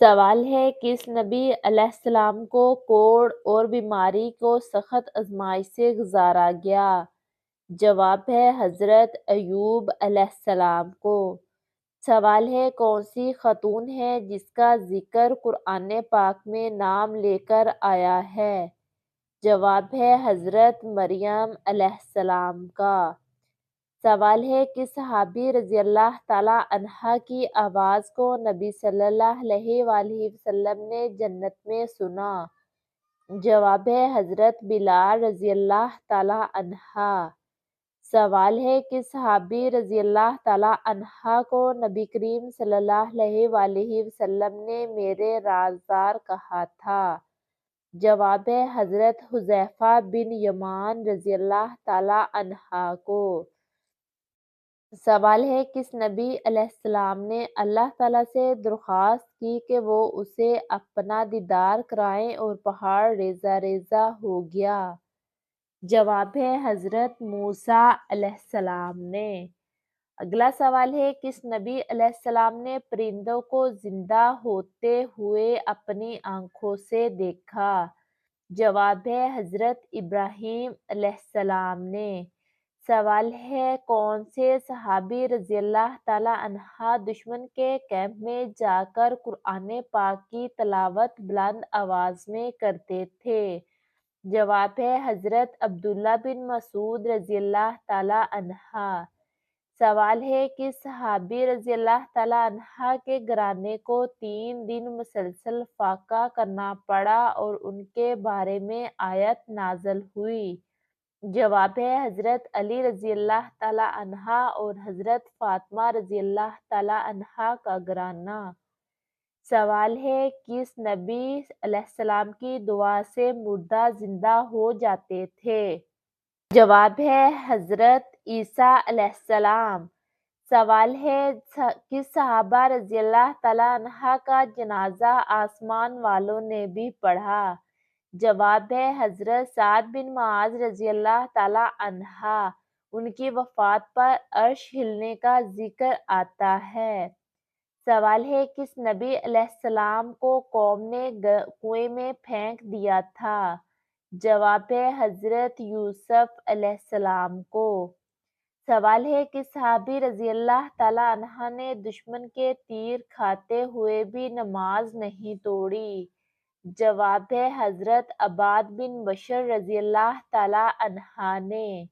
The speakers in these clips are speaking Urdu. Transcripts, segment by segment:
سوال ہے کس نبی علیہ السلام کو کوڑ اور بیماری کو سخت آزمائش سے گزارا گیا؟ جواب ہے حضرت ایوب علیہ السلام کو۔ سوال ہے کون سی خاتون ہے جس کا ذکر قرآن پاک میں نام لے کر آیا ہے؟ جواب ہے حضرت مریم علیہ السلام کا۔ سوال ہے کس صحابی رضی اللہ تعالیٰ عنہ کی آواز کو نبی صلی اللہ علیہ وآلہ وسلم نے جنت میں سنا؟ جواب ہے حضرت بلال رضی اللہ تعالیٰ عنہ۔ سوال ہے کس صحابی رضی اللہ تعالیٰ عنہ کو نبی کریم صلی اللہ علیہ وآلہ وسلم نے میرے رازدار کہا تھا؟ جواب ہے حضرت حذیفہ بن یمان رضی اللہ تعالیٰ عنہ کو۔ سوال ہے کس نبی علیہ السلام نے اللہ تعالیٰ سے درخواست کی کہ وہ اسے اپنا دیدار کرائیں اور پہاڑ ریزہ ریزہ ہو گیا؟ جواب ہے حضرت موسیٰ علیہ السلام نے۔ اگلا سوال ہے کس نبی علیہ السلام نے پرندوں کو زندہ ہوتے ہوئے اپنی آنکھوں سے دیکھا؟ جواب ہے حضرت ابراہیم علیہ السلام نے۔ سوال ہے کون سے صحابی رضی اللہ تعالیٰ عنہ دشمن کے کیمپ میں جا کر قرآن پاک کی تلاوت بلند آواز میں کرتے تھے؟ جواب ہے حضرت عبداللہ بن مسعود رضی اللہ تعالیٰ عنہ۔ سوال ہے کہ صحابی رضی اللہ تعالیٰ عنہ کے گھرانے کو 3 دن مسلسل فاقہ کرنا پڑا اور ان کے بارے میں آیت نازل ہوئی؟ جواب ہے حضرت علی رضی اللہ تعالیٰ عنہ اور حضرت فاطمہ رضی اللہ تعالیٰ عنہ کا گھرانہ۔ سوال ہے کس نبی علیہ السلام کی دعا سے مردہ زندہ ہو جاتے تھے؟ جواب ہے حضرت عیسیٰ علیہ السلام۔ سوال ہے کس صحابہ رضی اللہ تعالیٰ عنہ کا جنازہ آسمان والوں نے بھی پڑھا؟ جواب ہے حضرت سعد بن معاذ رضی اللہ تعالیٰ عنہ۔ ان کی وفات پر عرش ہلنے کا ذکر آتا ہے۔ سوال ہے کس نبی علیہ السلام کو قوم نے کنویں میں پھینک دیا تھا؟ جواب ہے حضرت یوسف علیہ السلام کو۔ سوال ہے کہ صحابی رضی اللہ تعالیٰ عنہ نے دشمن کے تیر کھاتے ہوئے بھی نماز نہیں توڑی؟ جواب ہے حضرت عباد بن بشر رضی اللہ تعالیٰ عنہ نے۔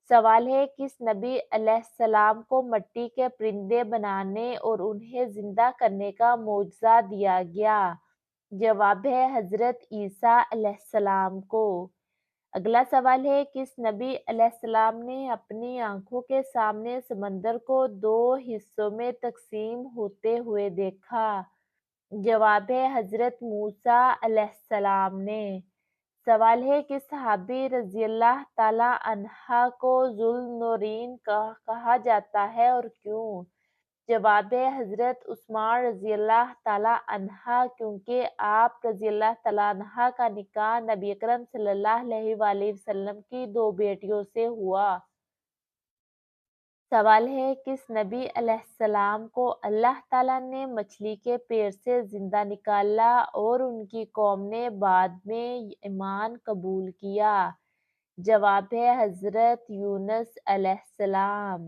سوال ہے کس نبی علیہ السلام کو مٹی کے پرندے بنانے اور انہیں زندہ کرنے کا معجزہ دیا گیا؟ جواب ہے حضرت عیسیٰ علیہ السلام کو۔ اگلا سوال ہے کس نبی علیہ السلام نے اپنی آنکھوں کے سامنے سمندر کو 2 حصوں میں تقسیم ہوتے ہوئے دیکھا؟ جواب ہے حضرت موسیٰ علیہ السلام نے۔ سوال ہے کہ صحابی رضی اللہ تعالیٰ عنہ کو ذو النورین کہا جاتا ہے اور کیوں؟ جواب ہے حضرت عثمان رضی اللہ تعالیٰ عنہ کیونکہ آپ رضی اللہ تعالیٰ عنہ کا نکاح نبی اکرم صلی اللہ علیہ وآلہ وسلم کی 2 بیٹیوں سے ہوا۔ سوال ہے کس نبی علیہ السلام کو اللہ تعالیٰ نے مچھلی کے پیر سے زندہ نکالا اور ان کی قوم نے بعد میں ایمان قبول کیا؟ جواب ہے حضرت یونس علیہ السلام۔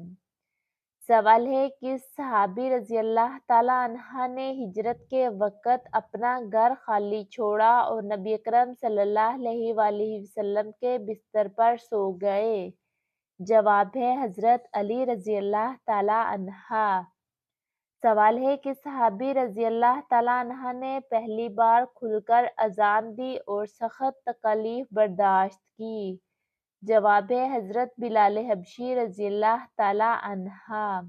سوال ہے کس صحابی رضی اللہ تعالیٰ عنہ نے ہجرت کے وقت اپنا گھر خالی چھوڑا اور نبی اکرم صلی اللہ علیہ وآلہ وسلم کے بستر پر سو گئے؟ جواب ہے حضرت علی رضی اللہ تعالیٰ عنہ۔ سوال ہے کہ صحابی رضی اللہ تعالیٰ عنہ نے پہلی بار کھل کر اذان دی اور سخت تکالیف برداشت کی؟ جواب ہے حضرت بلال حبشی رضی اللہ تعالیٰ عنہ۔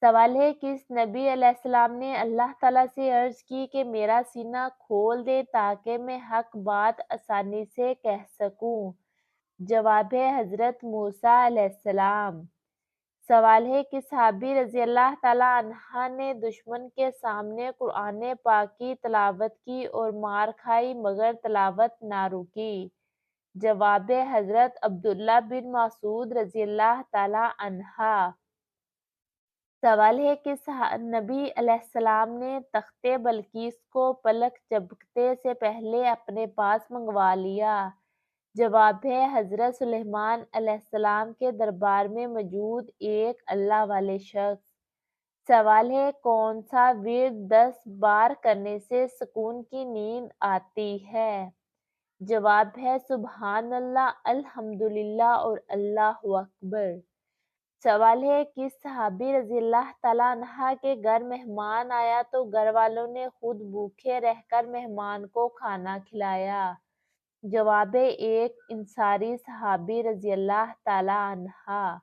سوال ہے کس نبی علیہ السلام نے اللہ تعالیٰ سے عرض کی کہ میرا سینہ کھول دے تاکہ میں حق بات آسانی سے کہہ سکوں؟ جواب ہے حضرت موسیٰ علیہ السلام۔ سوال ہے کہ صحابی رضی اللہ تعالیٰ عنہ نے دشمن کے سامنے قرآن پاک کی تلاوت کی اور مار کھائی مگر تلاوت نہ رکی؟ جواب ہے حضرت عبداللہ بن مسعود رضی اللہ تعالیٰ عنہ۔ سوال ہے کہ نبی علیہ السلام نے تخت بلقیس کو پلک جھپکتے سے پہلے اپنے پاس منگوا لیا۔ جواب ہے حضرت سلیمان علیہ السلام کے دربار میں موجود ایک اللہ والے شخص۔ سوال ہے کون سا ورد 10 بار کرنے سے سکون کی نیند آتی ہے؟ جواب ہے سبحان اللہ، الحمدللہ اور اللہ اکبر۔ سوال ہے کس صحابی رضی اللہ تعالیٰ عنہ کے گھر مہمان آیا تو گھر والوں نے خود بھوکے رہ کر مہمان کو کھانا کھلایا؟ جواب ہے ایک انصاری صحابی رضی اللہ تعالیٰ عنہ۔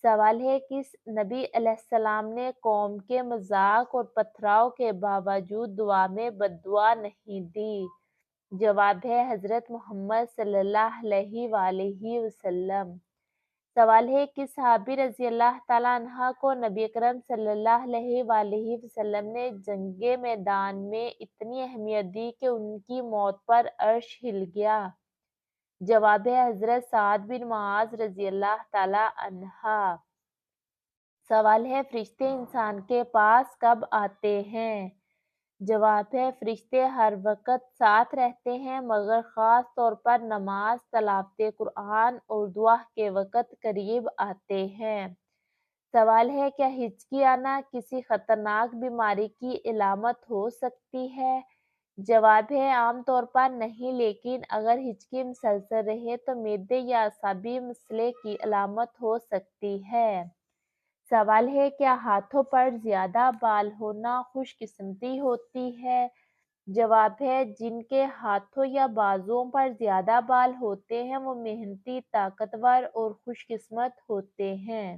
سوال ہے کس نبی علیہ السلام نے قوم کے مذاق اور پتھراؤ کے باوجود دعا میں بد دعا نہیں دی؟ جواب ہے حضرت محمد صلی اللہ علیہ وآلہ وسلم۔ سوال ہے کہ صحابی رضی اللہ تعالیٰ عنہ کو نبی اکرم صلی اللہ علیہ وآلہ وسلم نے جنگ میدان میں اتنی اہمیت دی کہ ان کی موت پر عرش ہل گیا؟ جواب ہے حضرت سعد بن معاذ رضی اللہ تعالیٰ عنہ۔ سوال ہے فرشتے انسان کے پاس کب آتے ہیں؟ جواب ہے فرشتے ہر وقت ساتھ رہتے ہیں مگر خاص طور پر نماز، تلاوت قرآن اور دعا کے وقت قریب آتے ہیں۔ سوال ہے کیا ہچکی آنا کسی خطرناک بیماری کی علامت ہو سکتی ہے؟ جواب ہے عام طور پر نہیں، لیکن اگر ہچکی مسلسل رہے تو معدے یا اعصابی مسئلے کی علامت ہو سکتی ہے۔ سوال ہے کیا ہاتھوں پر زیادہ بال ہونا خوش قسمتی ہوتی ہے؟ جواب ہے جن کے ہاتھوں یا بازوؤں پر زیادہ بال ہوتے ہیں وہ محنتی، طاقتور اور خوش قسمت ہوتے ہیں۔